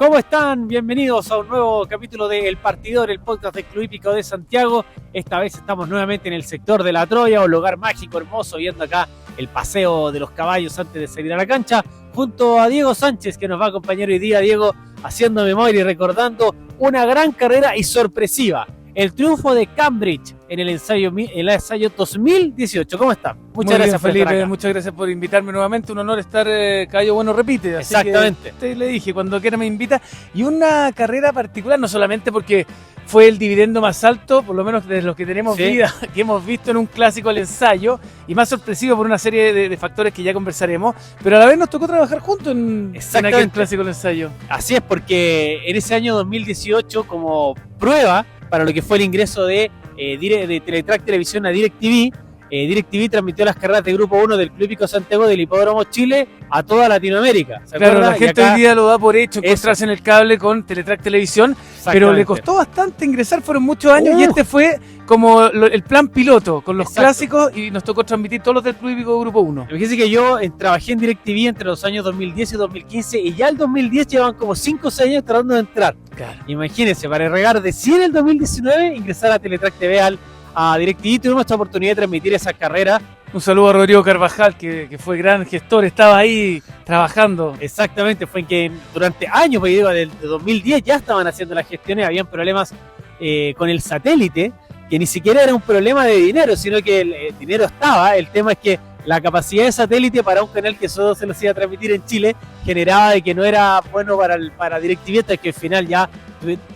¿Cómo están? Bienvenidos a un nuevo capítulo de El Partidor, el podcast del Club Hípico de Santiago. Esta vez estamos nuevamente en el sector de La Troya, un lugar mágico, hermoso, viendo acá el paseo de los caballos antes de salir a la cancha, junto a Diego Sánchez, que nos va a acompañar hoy día. Diego, haciendo memoria y recordando una gran carrera y sorpresiva, el triunfo de Cambridge en el ensayo 2018. ¿Cómo está? Muchas gracias, Felipe. Muchas gracias por invitarme nuevamente. Un honor estar, Caballo Bueno repite. Así exactamente. Que le dije, cuando quiera me invita. Y una carrera particular, no solamente porque fue el dividendo más alto, por lo menos de los que tenemos vida, que hemos visto en un clásico al ensayo, y más sorpresivo por una serie de factores que ya conversaremos, pero a la vez nos tocó trabajar juntos en aquel clásico al ensayo. Así es, porque en ese año 2018, como prueba para lo que fue el ingreso de Teletrack Televisión a DirecTV, DirecTV transmitió las carreras de Grupo 1 del Club Hípico Santiago del Hipódromo Chile a toda Latinoamérica. Claro, la gente hoy día lo da por hecho, encontrarse en el cable con Teletrack Televisión, pero le costó bastante ingresar, fueron muchos años, y este fue como el plan piloto, con los clásicos, y nos tocó transmitir todos los del Club Hípico Grupo 1. Fíjense que yo trabajé en DirecTV entre los años 2010 y 2015, y ya el 2010 llevan como 5 o 6 años tratando de entrar. Claro. Imagínense, para regar de 100 el 2019, ingresar a Teletrack TV a DirecTV, tuvimos esta oportunidad de transmitir esa carrera. Un saludo a Rodrigo Carvajal, que fue gran gestor, estaba ahí trabajando. Exactamente, fue que durante años, porque digo, de 2010 ya estaban haciendo las gestiones, habían problemas con el satélite, que ni siquiera era un problema de dinero, sino que el dinero estaba. El tema es que la capacidad de satélite para un canal que solo se los iba a transmitir en Chile generaba de que no era bueno para DirecTV, hasta que al final ya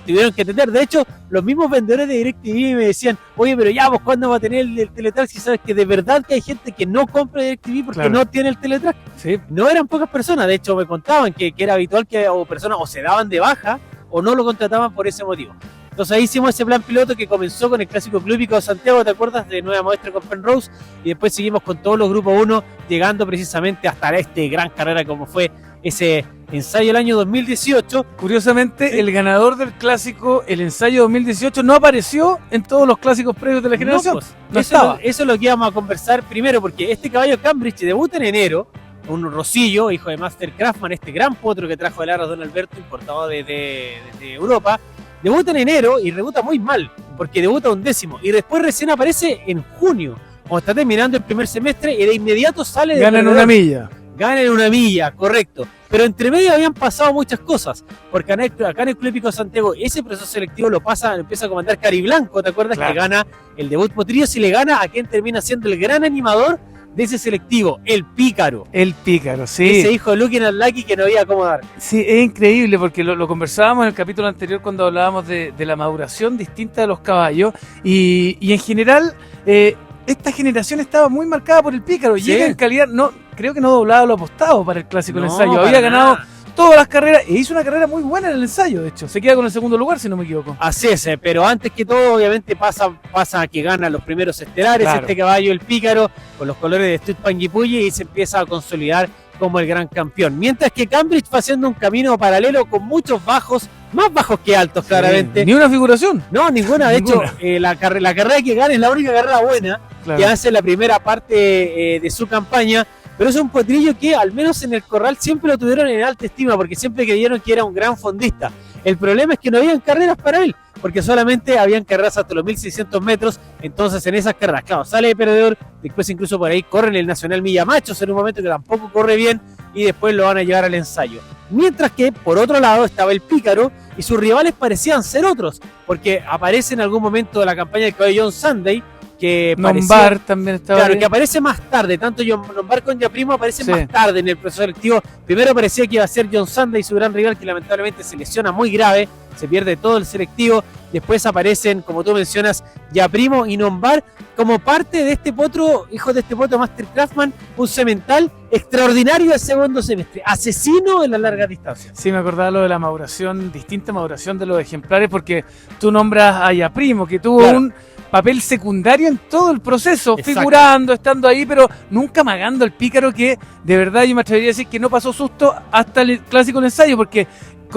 tuvieron que atender. De hecho, los mismos vendedores de DirecTV me decían, oye, pero ya, pues, ¿cuándo va a tener el Teletrack? Si sabes que de verdad que hay gente que no compra DirecTV porque no tiene el Teletrack. Sí. No eran pocas personas, de hecho me contaban que era habitual que personas o se daban de baja o no lo contrataban por ese motivo. Entonces ahí hicimos ese plan piloto que comenzó con el clásico Club Hípico de Santiago, ¿te acuerdas? De Nueva Maestra con Penrose, y después seguimos con todos los grupos 1, llegando precisamente hasta este gran carrera como fue ese ensayo del año 2018. Curiosamente, el ganador del clásico, el ensayo 2018, no apareció en todos los clásicos previos de la generación. No, pues, no estaba. Eso es lo que íbamos a conversar primero, porque este caballo Cambridge debuta en enero, un Rosillo, hijo de Master Craftman, este gran potro que trajo el Arras Don Alberto, importado desde Europa. Debuta en enero y debuta muy mal, porque debuta 11º, y después recién aparece en junio, cuando está terminando el primer semestre, y de inmediato sale de Gana en una milla. Gana en una milla, correcto. Pero entre medio habían pasado muchas cosas, porque acá en el Club Hípico de Santiago ese proceso selectivo lo empieza a comandar Cari Blanco, ¿te acuerdas? Claro. Que gana el debut potrillo, si le gana a quien termina siendo el gran animador de ese selectivo, el Pícaro. El Pícaro, sí. Ese hijo de Looking at Lucky que no había cómo dar. Sí, es increíble, porque lo conversábamos en el capítulo anterior cuando hablábamos de la maduración distinta de los caballos, y en general esta generación estaba muy marcada por el Pícaro. ¿Sí? Llega en calidad, creo que no doblaba lo apostado para el clásico del ensayo, había ganado todas las carreras, e hizo una carrera muy buena en el ensayo, de hecho. Se queda con el segundo lugar, si no me equivoco. Así es, pero antes que todo, obviamente, pasa a que gana los primeros estelares, claro. Este caballo, el Pícaro, con los colores de Street Panguipulli, y se empieza a consolidar como el gran campeón. Mientras que Cambridge va haciendo un camino paralelo con muchos bajos, más bajos que altos, claramente. ¿Ni una figuración? No, ninguna. De hecho, la carrera que gana es la única carrera buena, claro, que hace la primera parte de su campaña. Pero es un potrillo que, al menos en el corral, siempre lo tuvieron en alta estima, porque siempre creyeron que era un gran fondista. El problema es que no habían carreras para él, porque solamente habían carreras hasta los 1600 metros. Entonces, en esas carreras, claro, sale de perdedor, después incluso por ahí corren el Nacional Milla Machos en un momento que tampoco corre bien, y después lo van a llevar al ensayo. Mientras que, por otro lado, estaba el Pícaro, y sus rivales parecían ser otros, porque aparece en algún momento de la campaña del caballo John Sunday, que Nombar también estaba. Claro, que aparece más tarde, tanto Nombar con Yaprimo aparecen más tarde en el proceso selectivo. Primero parecía que iba a ser John Sunday, su gran rival, que lamentablemente se lesiona muy grave, se pierde todo el selectivo. Después aparecen, como tú mencionas, Yaprimo y Nombar como parte de este potro, hijo de este potro Master Craftman, un semental extraordinario del segundo semestre, asesino en la larga distancia. Sí, me acordaba lo de la maduración, distinta maduración de los ejemplares, porque tú nombras a Yaprimo, que tuvo un papel secundario en todo el proceso, figurando, estando ahí, pero nunca amagando al Pícaro, que de verdad yo me atrevería a decir que no pasó susto hasta el clásico del ensayo, porque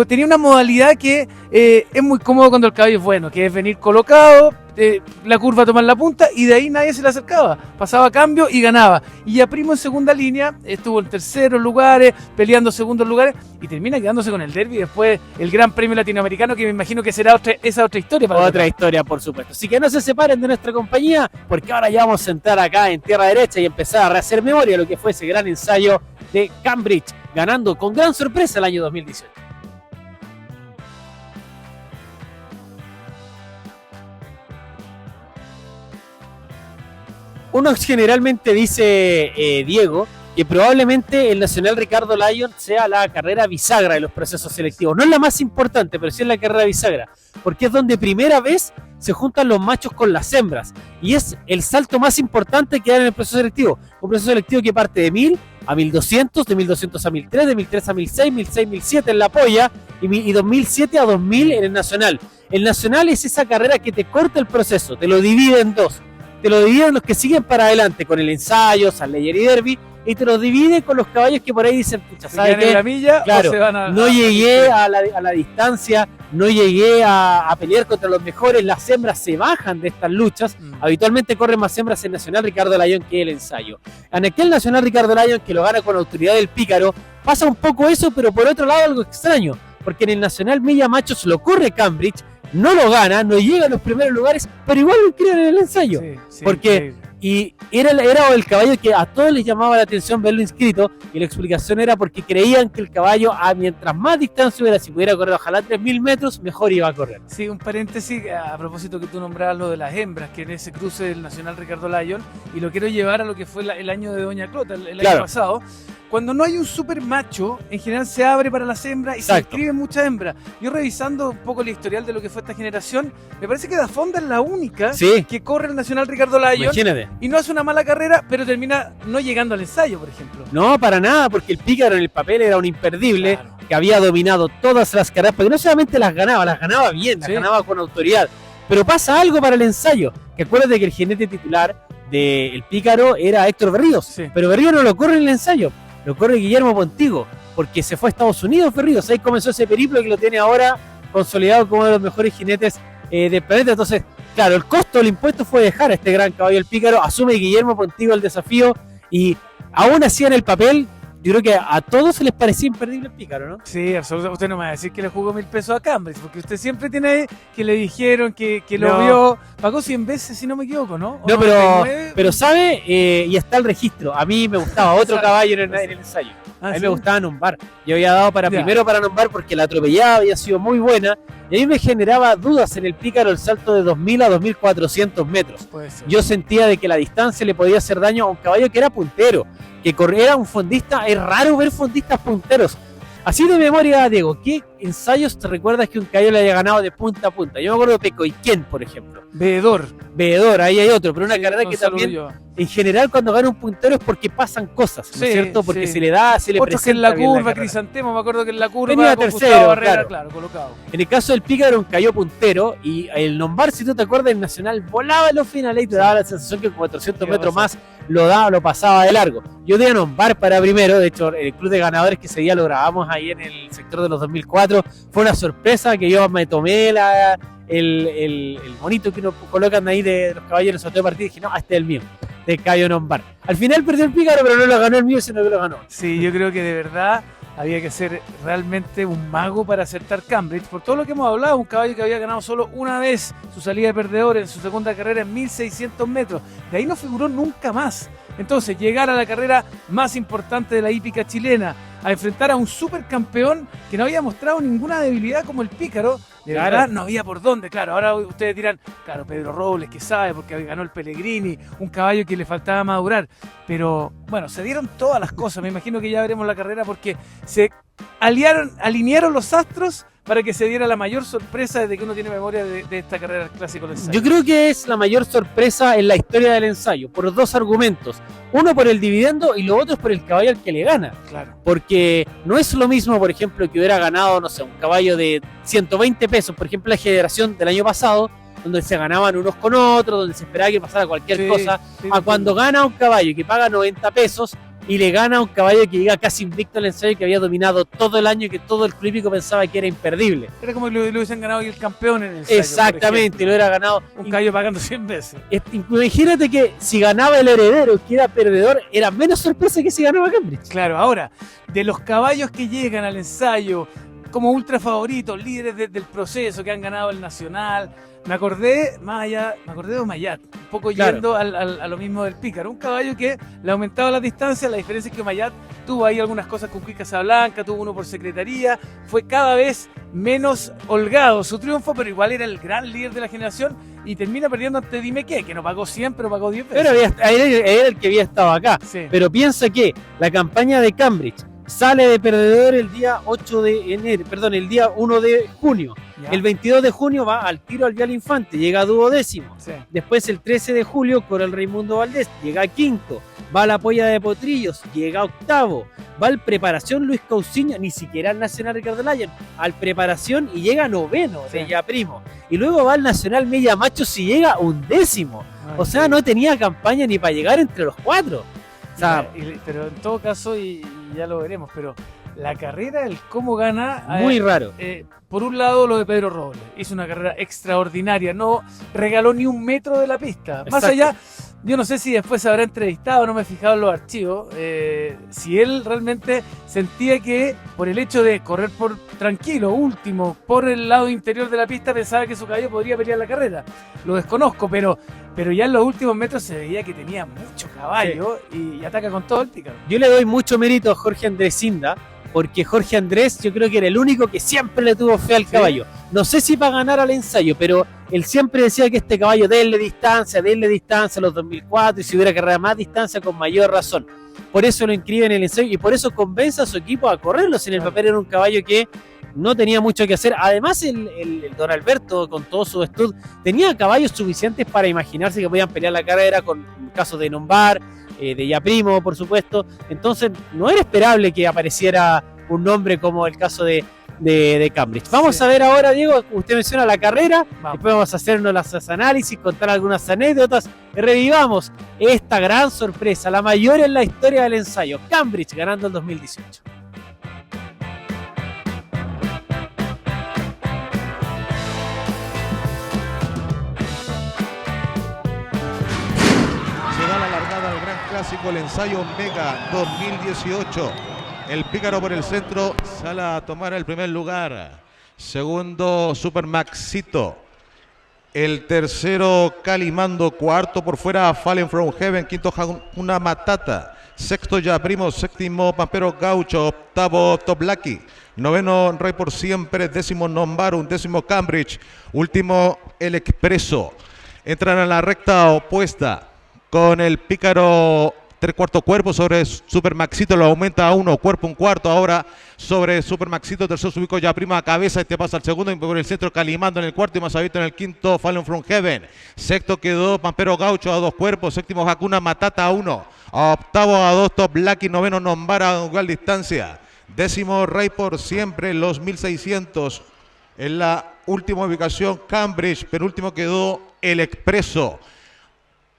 tenía una modalidad que es muy cómodo cuando el caballo es bueno, que es venir colocado, la curva tomar la punta y de ahí nadie se le acercaba, pasaba a cambio y ganaba. Y ya Primo en segunda línea estuvo en terceros lugares, peleando segundos lugares y termina quedándose con el derbi y después el Gran Premio Latinoamericano, que me imagino que será esa otra historia. Otra historia, por supuesto. Así que no se separen de nuestra compañía, porque ahora ya vamos a sentar acá en tierra derecha y empezar a rehacer memoria de lo que fue ese gran ensayo de Cambridge, ganando con gran sorpresa el año 2018. Uno generalmente dice, Diego, que probablemente el Nacional Ricardo Lyon sea la carrera bisagra de los procesos selectivos. No es la más importante, pero sí es la carrera bisagra, porque es donde primera vez se juntan los machos con las hembras, y es el salto más importante que hay en el proceso selectivo. Un proceso selectivo que parte de 1000 a 1200, de 1200 a 1003, de 1003 a 1006, 1006 1007 en la polla, y 2007 a 2000 en el Nacional. El Nacional es esa carrera que te corta el proceso, te lo divide en dos. Te lo divide en los que siguen para adelante con el ensayo, Sanleyer y Derby, y te lo divide con los caballos que por ahí dicen, pucha, ¿sabes qué? La milla, claro, o se van no llegué a la distancia, no llegué a pelear contra los mejores, las hembras se bajan de estas luchas. Habitualmente corren más hembras en Nacional Ricardo Lyon que el ensayo. En aquel Nacional Ricardo Lyon que lo gana con autoridad del Pícaro, pasa un poco eso, pero por otro lado algo extraño, porque en el Nacional Milla Machos lo corre Cambridge, no lo gana, no llega a los primeros lugares, pero igual lo inscriben en el ensayo. Sí, porque y era el caballo que a todos les llamaba la atención verlo inscrito, y la explicación era porque creían que el caballo, mientras más distancia hubiera, si pudiera correr ojalá 3000 metros, mejor iba a correr. Sí, un paréntesis a propósito que tú nombrabas lo de las hembras, que en ese cruce del Nacional Ricardo Lyon, y lo quiero llevar a lo que fue el año de Doña Clota, el año pasado. Cuando no hay un super macho, en general se abre para las hembras y se inscriben muchas hembras. Yo revisando un poco el historial de lo que fue esta generación, me parece que Da Fonda es la única que corre el Nacional Ricardo Lyon. Imagínate. Y no hace una mala carrera, pero termina no llegando al ensayo, por ejemplo. No, para nada, porque el Pícaro en el papel era un imperdible, que había dominado todas las carreras, porque no solamente las ganaba bien, las ganaba con autoridad. Pero pasa algo para el ensayo, que acuérdate que el jinete titular del Pícaro era Héctor Berríos, pero Berríos no lo corre en el ensayo. Lo corre Guillermo Pontigo, porque se fue a Estados Unidos Berríos. Ahí comenzó ese periplo que lo tiene ahora consolidado como uno de los mejores jinetes del planeta. Entonces, claro, el costo del impuesto fue dejar a este gran caballo el Pícaro. Asume Guillermo Pontigo el desafío y aún así en el papel, yo creo que a todos se les parecía imperdible el Pícaro, ¿no? Sí, absolutamente. Usted no me va a decir que le jugó 1000 pesos a Cambridge, porque usted siempre tiene ahí que le dijeron que lo vio. Pagó 100 veces, si no me equivoco, ¿no? No, pero sabe, y está el registro. A mí me gustaba otro caballo en el ensayo. A mí me gustaba Nombar. Yo había dado primero para Nombar porque la atropellada había sido muy buena. Y a mí me generaba dudas en el Pícaro el salto de 2000 a 2400 metros. Yo sentía de que la distancia le podía hacer daño a un caballo que era puntero, que era un fondista. Es raro ver fondistas punteros. Así de memoria, Diego, ¿qué ensayos te recuerdas que un caballo le haya ganado de punta a punta? Yo me acuerdo de Pecoiquén, por ejemplo. Veedor, ahí hay otro, pero una carrera que también, en general, cuando gana un puntero es porque pasan cosas, ¿no es cierto? Porque se le presenta otros que en la curva, Crisantemo, me acuerdo que en la curva venía tercero, Barrera, claro, colocado. En el caso del Pícaro, cayó puntero, y el Nombar, si tú te acuerdas, el Nacional volaba en los finales y te daba la sensación que 400 metros más lo pasaba de largo. Yo di a Nombar para primero, de hecho, el club de ganadores que ese día lo grabamos ahí en el sector de los 2004, fue una sorpresa que yo me tomé el monito que nos colocan ahí de los caballos en el sorteo de partida y dije, no, este es el mío, de Cayo Nombar. Al final perdió el Pícaro, pero no lo ganó el mío, sino que lo ganó. Sí, yo creo que de verdad había que ser realmente un mago para acertar Cambridge, por todo lo que hemos hablado, un caballo que había ganado solo una vez su salida de perdedor en su segunda carrera en 1600 metros, de ahí no figuró nunca más. Entonces, llegar a la carrera más importante de la hípica chilena, a enfrentar a un supercampeón que no había mostrado ninguna debilidad como el Pícaro, de verdad no había por dónde. Claro, ahora ustedes dirán, claro, Pedro Robles, que sabe, porque ganó el Pellegrini, un caballo que le faltaba madurar. Pero, bueno, se dieron todas las cosas. Me imagino que ya veremos la carrera porque se alinearon los astros para que se diera la mayor sorpresa desde que uno tiene memoria de esta carrera del Clásico del Ensayo. Yo creo que es la mayor sorpresa en la historia del ensayo, por dos argumentos. Uno por el dividendo y lo otro es por el caballo al que le gana. Claro. Porque no es lo mismo, por ejemplo, que hubiera ganado, no sé, un caballo de 120 pesos, por ejemplo, la generación del año pasado, donde se ganaban unos con otros, donde se esperaba que pasara cualquier cosa, a cuando gana un caballo que paga 90 pesos, y le gana a un caballo que llega casi invicto al ensayo, que había dominado todo el año y que todo el club hípico pensaba que era imperdible. Era como que lo hubiesen ganado el campeón en el ensayo. Exactamente, lo hubiera ganado. Un caballo pagando 100 veces. Imagínate que si ganaba el heredero, que era perdedor, era menos sorpresa que si ganaba Cambridge. Claro, ahora, de los caballos que llegan al ensayo como ultra favoritos, líderes del proceso, que han ganado el Nacional, me acordé de Omayat, un poco yendo a lo mismo del Pícaro, un caballo que le aumentaba las distancias. La diferencia es que Omayat tuvo ahí algunas cosas con Quick Casablanca, tuvo uno por secretaría, fue cada vez menos holgado su triunfo, pero igual era el gran líder de la generación y termina perdiendo ante Dime Qué, que no pagó 100, pero pagó 10 veces. Pero era el que había estado acá. Sí. Pero piensa que la campaña de Cambridge sale de perdedor el día 1 de junio. Ya. El 22 de junio va al tiro al Vial Infante, llega a 12º. Sí. Después el 13 de julio corre el Raimundo Valdés, llega a 5º. Va a la Polla de Potrillos, llega a 8º. Va al Preparación Luis Cauciño, ni siquiera al Nacional Ricardo Lyon, al Preparación y llega a 9º de Ya Primo. Y luego va al Nacional Mella Machos y llega a 11º. O sea, no tenía campaña ni para llegar entre los 4. O sea, pero en todo caso, y ya lo veremos, pero la carrera, el cómo gana... muy raro. Por un lado, lo de Pedro Robles. Hizo una carrera extraordinaria. No regaló ni un metro de la pista. Exacto. Más allá, yo no sé si después se habrá entrevistado, no me he fijado en los archivos, si él realmente sentía que por el hecho de correr por tranquilo, último, por el lado interior de la pista, pensaba que su caballo podría pelear la carrera. Lo desconozco, pero ya en los últimos metros se veía que tenía mucho caballo y ataca con todo el Pícaro. Yo le doy mucho mérito a Jorge Andrés Inda, porque Jorge Andrés yo creo que era el único que siempre le tuvo fe al caballo. No sé si para ganar al ensayo, pero él siempre decía que este caballo denle distancia a los 2004, y si hubiera carrera más distancia con mayor razón. Por eso lo inscribe en el ensayo y por eso convence a su equipo a correrlo. En el papel era un caballo que no tenía mucho que hacer. Además el Don Alberto, con todo su stud, tenía caballos suficientes para imaginarse que podían pelear la carrera, con el caso de Nombar, de Ya Primo, por supuesto. Entonces no era esperable que apareciera un nombre como el caso de Cambridge. Vamos a ver ahora, Diego, usted menciona la carrera, después vamos a hacernos los análisis, contar algunas anécdotas, y revivamos esta gran sorpresa, la mayor en la historia del ensayo, Cambridge ganando el 2018. Clásico, el ensayo Mega 2018. El Pícaro por el centro sale a tomar el primer lugar. Segundo, Super Maxito. El tercero, Calimando. Cuarto por fuera, Fallen from Heaven. Quinto, Hakuna Matata. Sexto, Ya Primo. Séptimo, Pampero Gaucho. Octavo, Top Lucky. Noveno, Rey por Siempre. Décimo, Nombar. Undécimo, Cambridge. Último, El Expreso. Entran a la recta opuesta con el Pícaro 3/4 cuerpo sobre Super Maxito, lo aumenta a 1, cuerpo 1/4 ahora sobre Super Maxito. Tercero se ubicó Ya Prima a cabeza, este pasa al segundo, y por el centro Calimando en el cuarto y más abierto en el quinto, Fallen from Heaven. Sexto quedó Pampero Gaucho a 2 cuerpos, séptimo Hakuna Matata a 1, octavo a 2 Top Lucky, noveno Nombara a igual distancia, décimo Rey por Siempre, los 1600. En la última ubicación Cambridge, penúltimo quedó El Expreso.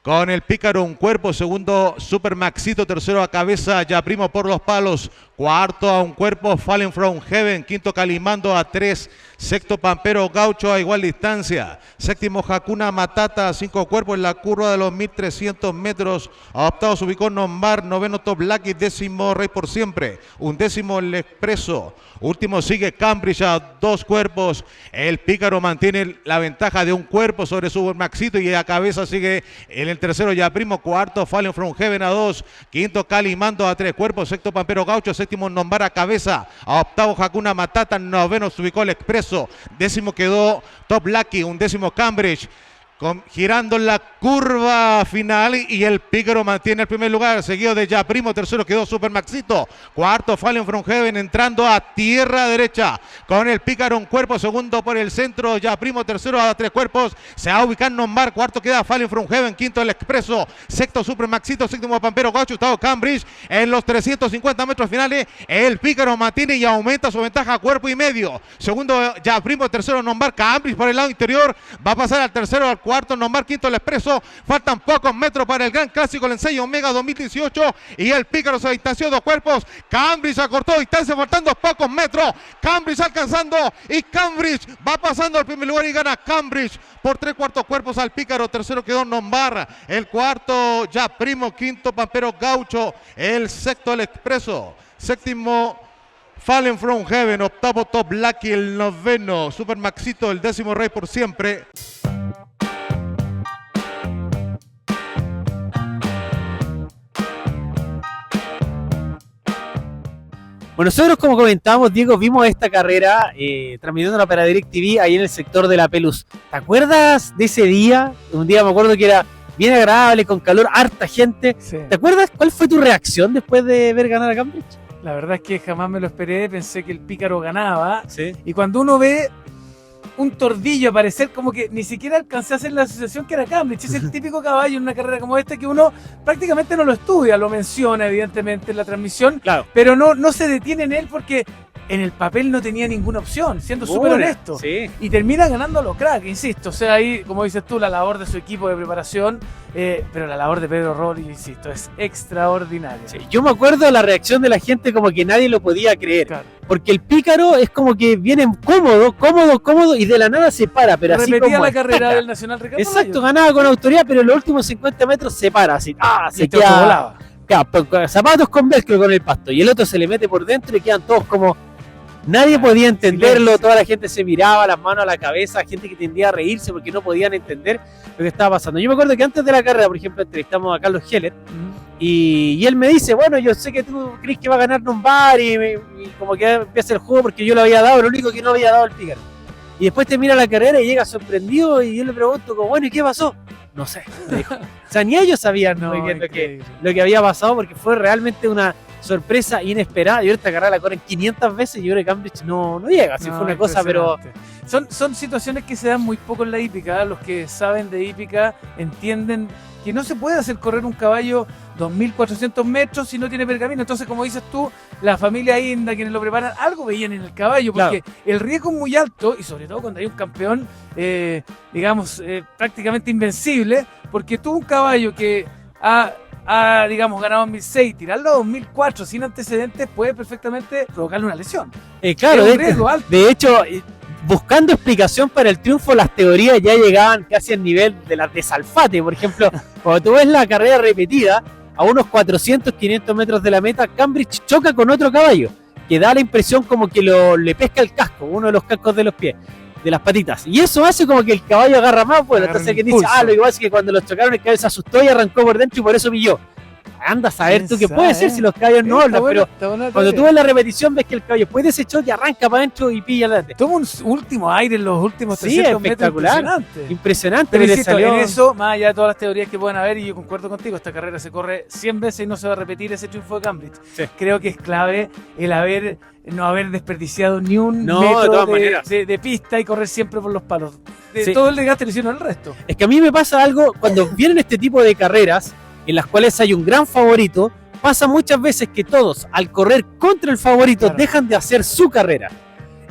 Con el Pícaro un cuerpo, segundo Super Maxito, tercero a cabeza Ya Primo por los palos, cuarto a un cuerpo Fallen from Heaven, quinto Calimando a 3, sexto Pampero Gaucho a igual distancia, séptimo Hakuna Matata a 5 cuerpos en la curva de los 1300 metros, a octavo se ubicó Nombar, noveno Top Lucky, décimo Rey por Siempre, undécimo El Expreso, último sigue Cambridge a 2 cuerpos, el Pícaro mantiene la ventaja de un cuerpo sobre Super Maxito y a cabeza sigue el tercero Ya Primo, cuarto Fallen from Heaven a 2, quinto Calimando a 3 cuerpos, sexto Pampero Gaucho, séptimo Nombar a cabeza, a octavo Hakuna Matata, noveno se ubicó El Expreso, décimo quedó Top Lucky, undécimo Cambridge, girando en la curva final y el Pícaro mantiene el primer lugar, seguido de Ya Primo, tercero quedó Super Maxito, cuarto Fallen from Heaven entrando a tierra derecha con el Pícaro un cuerpo, segundo por el centro Ya Primo, tercero a 3 cuerpos, se va a ubicar Nombar, cuarto queda Fallen from Heaven, quinto El Expreso, sexto Super Maxito, séptimo Pampero Gaucho, octavo Cambridge. En los 350 metros finales el Pícaro mantiene y aumenta su ventaja a cuerpo y medio, segundo Ya Primo, tercero Nombar, Cambridge por el lado interior va a pasar al tercero, al cuarto cuarto Nombar, quinto el Expreso. Faltan pocos metros para el Gran Clásico, el ensayo Omega 2018. Y el Pícaro se distanció 2 cuerpos. Cambridge acortó distancia, faltando pocos metros. Cambridge alcanzando y Cambridge va pasando al primer lugar y gana Cambridge por 3/4 cuerpos al Pícaro. Tercero quedó Nombar. El cuarto ya Primo, quinto Pampero Gaucho. El sexto el Expreso. Séptimo Fallen from Heaven, octavo Top Lucky, el noveno Super Maxito, el décimo Rey por siempre. Bueno, nosotros, como comentábamos, Diego, vimos esta carrera transmitiéndola para DirecTV ahí en el sector de La Pelús. ¿Te acuerdas de ese día? Un día me acuerdo que era bien agradable, con calor, harta gente. Sí. ¿Te acuerdas cuál fue tu reacción después de ver ganar a Cambridge? La verdad es que jamás me lo esperé, pensé que el Pícaro ganaba. Sí. Y cuando uno ve un tordillo aparecer, como que ni siquiera alcancé a hacer la asociación que era Cambridge. Es el típico caballo en una carrera como esta que uno prácticamente no lo estudia, lo menciona evidentemente en la transmisión, Claro. pero no se detiene en él porque en el papel no tenía ninguna opción, siendo súper honesto. Sí. Y termina ganando a los cracks, insisto. O sea, ahí, como dices tú, la labor de su equipo de preparación, pero la labor de Pedro Robles, insisto, es extraordinaria. Sí, yo me acuerdo de la reacción de la gente, como que nadie lo podía creer. Claro. Porque el Pícaro es como que viene cómodo y de la nada se para, pero así Repetía como la carrera estaca. del Nacional Ricardo Exacto, Mayo. ganaba con autoridad, pero en los últimos 50 metros se para así. Se Y este otro queda volaba. con zapatos con velcro con el pasto. Y el otro se le mete por dentro y quedan todos como... Nadie podía entenderlo, silencio. toda la gente se miraba, las manos a la cabeza, gente que tendía a reírse porque no podían entender lo que estaba pasando. Yo me acuerdo que antes de la carrera, por ejemplo, entrevistamos a Carlos Heller y él me dice, bueno, yo sé que tú crees que va a ganar Nombar y como que empieza el juego porque yo lo había dado, lo único que no había dado el Pícaro. Y después termina la carrera y llega sorprendido y yo le pregunto, como, bueno, ¿y qué pasó? No sé, me dijo. O sea, ni ellos sabían No, muy bien increíble. lo que había pasado porque fue realmente una sorpresa inesperada. Y esta carrera la corren 500 veces y yo creo que Cambridge no llega. Así No, fue una cosa, pero... Son situaciones que se dan muy poco en la hípica. Los que saben de hípica entienden que no se puede hacer correr un caballo 2.400 metros si no tiene pergamino. Entonces, como dices tú, la familia Inda, quienes lo preparan, algo veían en el caballo, porque el riesgo es muy alto, y sobre todo cuando hay un campeón, prácticamente invencible, porque tú un caballo que ha digamos, ganado en 2006, tirarlo a 2004 sin antecedentes puede perfectamente provocarle una lesión. claro, es un riesgo alto. de hecho, buscando explicación para el triunfo, las teorías ya llegaban casi al nivel de las de Salfate. Por ejemplo, cuando tú ves la carrera repetida, a unos 400, 500 metros de la meta, Cambridge choca con otro caballo, que da la impresión como que le pesca el casco, uno de los cascos de los pies, de las patitas. Y eso hace como que el caballo agarra más vuelo. Entonces alguien dice, lo que pasa es que cuando los chocaron el caballo se asustó y arrancó por dentro y por eso pilló. Anda a saber tú qué puede ser si los caballos no hablan, pero cuando tú ves la repetición ves que el caballo después de ese choque arranca para adentro y pilla adelante. Toma un último aire en los últimos 300 metros. Espectacular. Impresionante. Pero insisto, en eso, más allá de todas las teorías que puedan haber, y yo concuerdo contigo, esta carrera se corre 100 veces y no se va a repetir ese triunfo de Cambridge. Sí. Creo que es clave el no haber desperdiciado ni un de metro todas maneras. de pista y correr siempre por los palos. Sí. Todo el desgaste lo hicieron al resto. Es que a mí me pasa algo cuando vienen este tipo de carreras en las cuales hay un gran favorito. Pasa muchas veces que todos, al correr contra el favorito, dejan de hacer su carrera.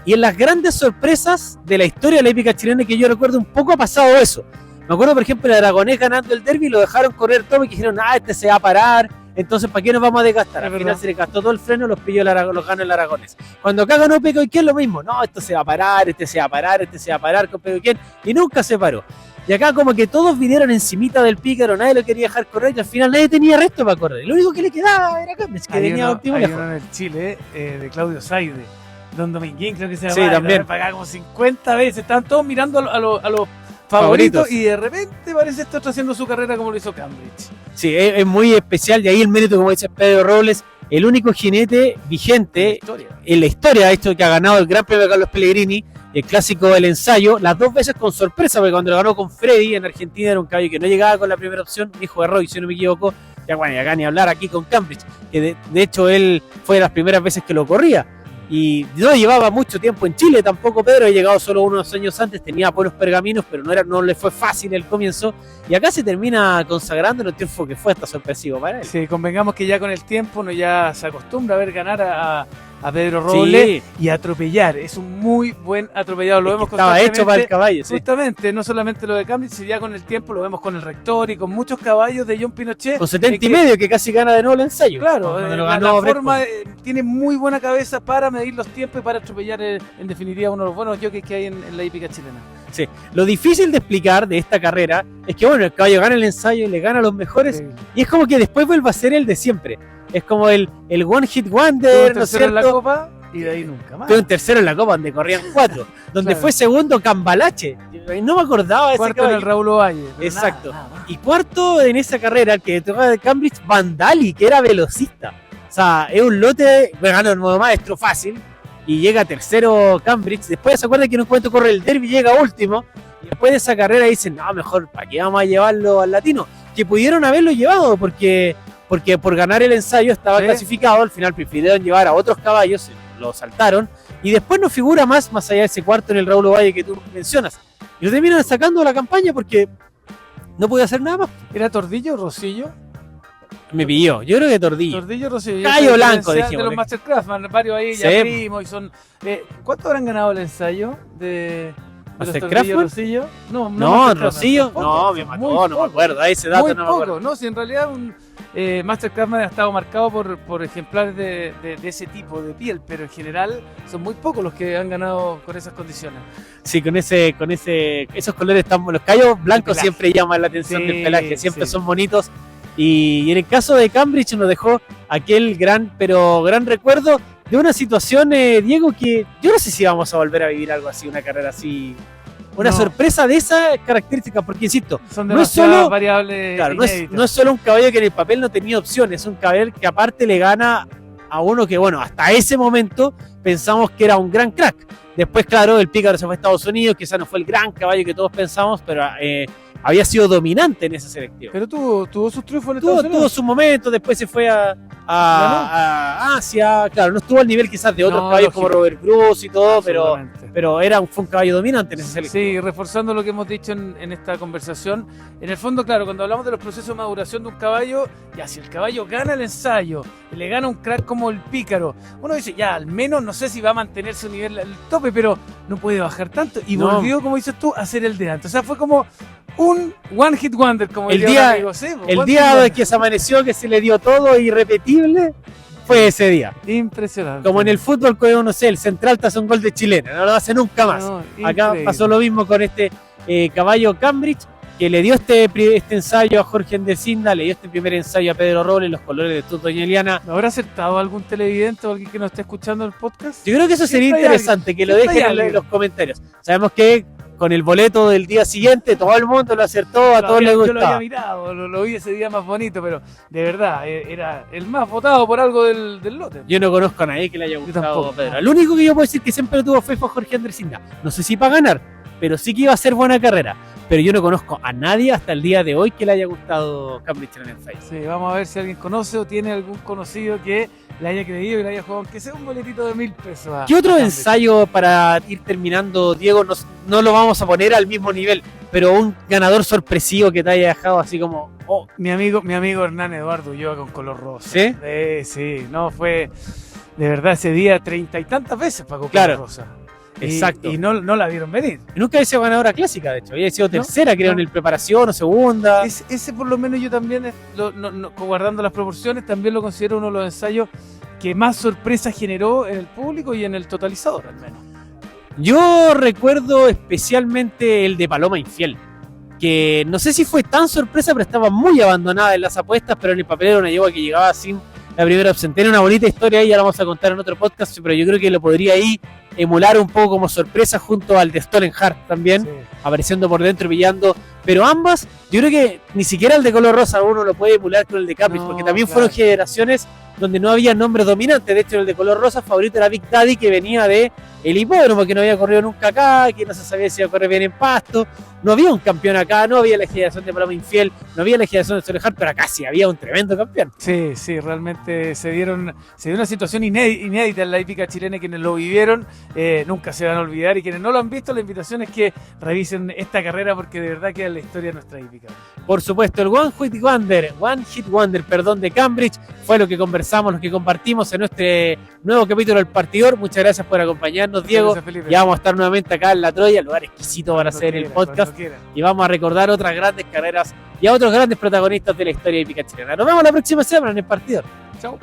Y en las grandes sorpresas de la historia de la hípica chilena que yo recuerdo un poco ha pasado eso. Me acuerdo, por ejemplo, el Aragonés ganando el derbi, lo dejaron correr todo y dijeron, este se va a parar, entonces ¿para qué nos vamos a desgastar? Al final se le gastó todo el freno, los ganó el Aragonés. Cuando acá ganó Peco Iquén, lo mismo, esto se va a parar, este se va a parar con Peco Iquén, y nunca se paró. Y acá como que todos vinieron encimita del Pícaro, nadie lo quería dejar correr y al final nadie tenía resto para correr. Lo único que le quedaba era Cambridge, que venía óptimo lejos. Hay uno en el Chile de Claudio Saide, Don Dominguín creo que se llama. Sí, también. Pagaba como 50 veces, estaban todos mirando a los favoritos y de repente parece estar haciendo su carrera como lo hizo Cambridge. Sí, es muy especial y ahí el mérito, como dice Pedro Robles, el único jinete vigente en la historia, de hecho, que ha ganado el Gran Premio de Carlos Pellegrini, el clásico del ensayo, las dos veces con sorpresa, porque cuando lo ganó con Freddy en Argentina era un caballo que no llegaba con la primera opción, hijo de Roy, si no me equivoco, ya bueno, y acá ni hablar aquí con Cambridge, que de hecho él fue de las primeras veces que lo corría, y no llevaba mucho tiempo en Chile tampoco Pedro, ha llegado solo unos años antes, tenía buenos pergaminos, pero no le fue fácil el comienzo, y acá se termina consagrando en un triunfo que fue hasta sorpresivo para él. Sí, convengamos que ya con el tiempo uno ya se acostumbra a ver ganar a a Pedro Robles y atropellar. Es un muy buen atropellado. Lo vemos estaba hecho para el caballo, justamente, no solamente lo de Cambridge, sino ya con el tiempo lo vemos con el Rector y con muchos caballos de John Pinochet. Con 70 y medio, que casi gana de nuevo el ensayo. Claro, la forma tiene muy buena cabeza para medir los tiempos y para atropellar, en definitiva, uno de los buenos jockeys que hay en la hípica chilena. Sí. Lo difícil de explicar de esta carrera es que, bueno, el caballo gana el ensayo y le gana a los mejores, y es como que después vuelve a ser el de siempre. Es como el One Hit Wonder, ¿no es cierto? En la Copa y de ahí nunca más. Fue un tercero en la Copa, donde corrían 4, donde fue segundo Cambalache. No me acordaba de ese cuarto caballo. en el Raúl Ovalle. Exacto. Nada. Y cuarto en esa carrera, el que tocaba de Cambridge, Vandali, que era velocista. O sea, es un lote, ganó el modo maestro fácil, y llega tercero Cambridge. Después se acuerda que en un momento corre el derby, llega último, y después de esa carrera dicen, no, mejor, ¿para qué vamos a llevarlo al latino? Que pudieron haberlo llevado, porque por ganar el ensayo estaba clasificado, al final prefirieron llevar a otros caballos, lo saltaron, y después no figura más allá de ese cuarto en el Raúl Ovalle que tú mencionas. Y lo terminan sacando de la campaña porque no podía hacer nada más. ¿Era Tordillo o Rosillo? Me pilló, yo creo que Tordillo. Tordillo, Rosillo. Cayo Blanco, de los Mastercraft, varios ahí ya primos y son... ¿Cuánto habrán ganado el ensayo de Mastercraft? Rosillo? No, Rosillo, no, me mató, no me acuerdo, a ese dato muy no poco, me acuerdo. No, si en realidad Mastercraft ha estado marcado por ejemplares de ese tipo de piel, pero en general son muy pocos los que han ganado con esas condiciones. Sí, con esos colores los callos blancos siempre llaman la atención del pelaje, siempre son bonitos. Y en el caso de Cambridge nos dejó aquel gran recuerdo de una situación, Diego, que yo no sé si vamos a volver a vivir algo así, una carrera así. Una sorpresa de esas características, porque insisto, son demasiadas variables. Claro, no es solo un caballo que en el papel no tenía opciones, es un caballo que aparte le gana a uno que, bueno, hasta ese momento pensamos que era un gran crack. Después, claro, el Pícaro se fue a Estados Unidos, quizás no fue el gran caballo que todos pensamos, pero había sido dominante en esa selección. Pero tuvo sus triunfos en Estados Unidos. Tuvo su momento, después se fue a Asia, claro, no estuvo al nivel quizás de otros caballos como Robert Bruce y todo, pero fue un caballo dominante en esa selección. Sí, reforzando lo que hemos dicho en esta conversación, en el fondo, claro, cuando hablamos de los procesos de maduración de un caballo, ya si el caballo gana el ensayo y le gana un crack como el Pícaro, uno dice, ya, al menos no sé si va a mantener su nivel al tope, pero no puede bajar tanto, y volvió, como dices tú, a ser el de antes. O sea, fue como un one hit wonder, como el día que se amaneció, que se le dio todo irrepetible, fue ese día. Impresionante. Como en el fútbol, cuando no sé, el Central te hace un gol de chilena, no lo hace nunca más. Acá pasó lo mismo con este caballo Cambridge, que le dio este ensayo a Jorge Endecinda, le dio este primer ensayo a Pedro Robles, los colores de Tuto Doña Eliana. ¿Habrá acertado algún televidente o alguien que nos esté escuchando el podcast? Yo creo que eso sería interesante, que lo dejen en los comentarios. Sabemos que con el boleto del día siguiente, todo el mundo lo acertó, a todos les gustaba. Yo lo había mirado, lo vi ese día más bonito, pero de verdad, era el más votado por algo del lote. Yo no conozco a nadie que le haya gustado Pedro. El único que yo puedo decir que siempre tuvo fe fue Jorge Endecinda. No sé si para ganar, pero sí que iba a ser buena carrera. Pero yo no conozco a nadie hasta el día de hoy que le haya gustado Cambridge en el ensayo. Sí, vamos a ver si alguien conoce o tiene algún conocido que le haya creído y le haya jugado, aunque sea un boletito de 1.000 pesos. ¿Qué otro ensayo para ir terminando, Diego? No lo vamos a poner al mismo nivel, pero un ganador sorpresivo que te haya dejado así como... Oh, mi amigo Hernán Eduardo Ulloa con color rosa. ¿Sí? Sí, no, fue de verdad ese día 30 y tantas veces pagó color rosa. Exacto. Y no la vieron venir. Nunca había sido ganadora clásica, de hecho. Había sido tercera, creo, en el preparación o segunda. Ese por lo menos yo también, guardando las proporciones, también lo considero uno de los ensayos que más sorpresa generó en el público y en el totalizador, al menos. Yo recuerdo especialmente el de Paloma Infiel, que no sé si fue tan sorpresa, pero estaba muy abandonada en las apuestas, pero en el papel era una yegua que llegaba sin la primera opción. Tiene una bonita historia ahí, ya la vamos a contar en otro podcast, pero yo creo que lo podría ahí emular un poco como sorpresa junto al de Stolen Heart también, apareciendo por dentro, brillando. Pero ambas, yo creo que ni siquiera el de color rosa uno lo puede emular con el de Cambridge, porque también fueron generaciones donde no había nombres dominantes. De hecho, el de color rosa favorito era Big Daddy, que venía de el hipódromo, que no había corrido nunca acá, que no se sabía si iba a correr bien en pasto. No había un campeón acá, no había la generación de Paloma Infiel, no había la generación de Stolen Heart, pero acá sí había un tremendo campeón. Sí, realmente se dio una situación inédita en la hípica chilena, quienes lo vivieron nunca se van a olvidar, y quienes no lo han visto, la invitación es que revisen esta carrera porque de verdad queda en la historia de nuestra hípica. Por supuesto, el One Hit Wonder, de Cambridge fue lo que conversamos, lo que compartimos en nuestro nuevo capítulo del Partidor. Muchas gracias por acompañarnos, Diego. Ya vamos a estar nuevamente acá en La Troya, lugar exquisito para hacer el podcast, y vamos a recordar otras grandes carreras y a otros grandes protagonistas de la historia hípica chilena. Nos vemos la próxima semana en el Partidor. Chao.